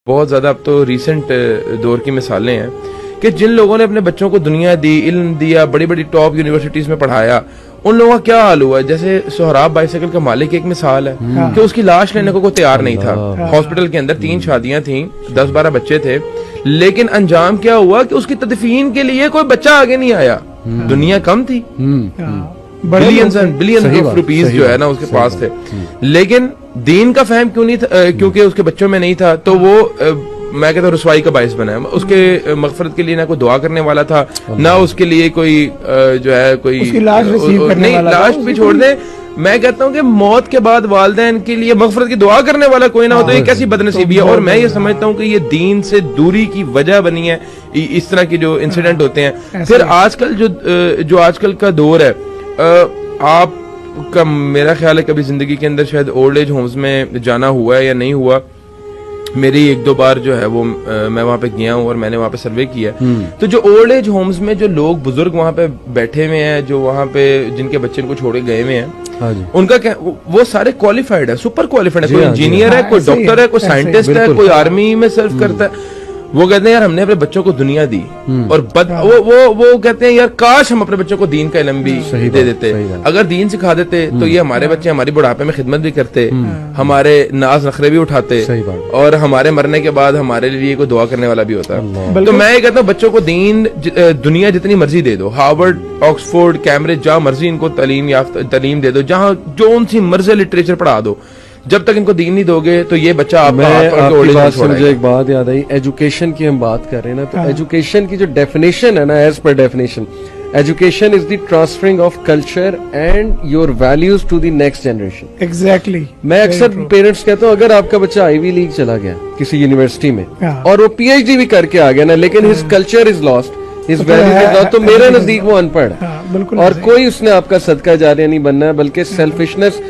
بہت زیادہ اب تو ریسنٹ دور کی مثالیں ہیں کہ جن لوگوں نے اپنے بچوں کو دنیا دی، علم دیا، بڑی بڑی ٹاپ یونیورسٹیز میں پڑھایا، ان لوگوں کا کیا حال ہوا ہے؟ جیسے سہراب بائیسیکل کا مالک ایک مثال ہے کہ اس کی لاش لینے کو کوئی تیار نہیں تھا. ہاسپٹل کے اندر 3 شادیاں تھیں، 10-12 بچے تھے، لیکن انجام کیا ہوا کہ اس کی تدفین کے لیے کوئی بچہ آگے نہیں آیا. دنیا کم تھی، بلین آف روپیز جو ہے نا اس کے پاس تھے، لیکن دین کا فہم کیوں نہیں تھا؟ کیونکہ اس کے بچوں میں نہیں تھا، تو وہ میں کہتا ہوں رسوائی کا باعث بنا ہے. اس کے مغفرت کے لیے نہ کوئی دعا کرنے والا تھا، نہ اس کے لیے کوئی جو ہے کوئی نہیں، لاش بھی چھوڑ دیں. میں کہتا ہوں کہ موت کے بعد والدین کے لیے مغفرت کی دعا کرنے والا کوئی نہ ہو تو یہ کیسی بدنصیبی ہے. اور میں یہ سمجھتا ہوں کہ یہ دین سے دوری کی وجہ بنی ہے اس طرح کے جو انسیڈنٹ ہوتے ہیں. پھر آج کل جو آج کل کا دور ہے، آپ کا میرا خیال ہے کبھی زندگی کے اندر شاید اولڈ ایج ہومز میں جانا ہوا ہے یا نہیں ہوا. میری 1-2 بار جو ہے وہ میں وہاں پہ گیا ہوں اور میں نے وہاں پہ سروے کیا ہے. تو جو اولڈ ایج ہومز میں جو لوگ بزرگ وہاں پہ بیٹھے ہوئے ہیں، جو وہاں پہ جن کے بچے ان کو چھوڑ کے گئے ہوئے ہیں، ان کا وہ سارے کوالیفائڈ ہے، سپر کوالیفائڈ ہے. کوئی انجینئر ہے، کوئی ڈاکٹر ہے، کوئی سائنٹسٹ ہے، کوئی آرمی میں سرو کرتا ہے. وہ کہتے ہیں یار ہم نے اپنے بچوں کو دنیا دی، اور وہ کہتے ہیں یار کاش ہم اپنے بچوں کو دین کا علم بھی دے دیتے. اگر دین سکھا دیتے تو یہ ہمارے بچے ہماری بڑھاپے میں خدمت بھی کرتے، ہمارے ناز نخرے بھی اٹھاتے، اور ہمارے مرنے کے بعد ہمارے لیے کوئی دعا کرنے والا بھی ہوتا. تو میں یہ کہتا ہوں بچوں کو دین دنیا جتنی مرضی دے دو، ہارورڈ، آکسفورڈ، کیمبرج، جہاں مرضی ان کو تعلیم دے دو، جہاں جو ان سی مرضی لٹریچر پڑھا دو، جب تک ان کو دین نہیں دو گے تو یہ بچہ آپ مجھے ایک بات یاد آئی. ایجوکیشن کی ہم بات کر رہے ہیں نا، تو ایجوکیشن کی جو ڈیفینیشن ہے نا، as per definition education is the transferring of culture and your values to the next generation. Exactly. میں اکثر پیرنٹس کہتا ہوں اگر آپ کا بچہ آئی وی لیگ چلا گیا کسی یونیورسٹی میں اور وہ پی ایچ ڈی بھی کر کے آ گیا نا، لیکن his culture is last, his values is last, تو میرے نزدیک وہ ان پڑھ ہے، اور کوئی اس نے آپ کا صدقہ جاریہ نہیں بننا ہے، بلکہ سیلفشنس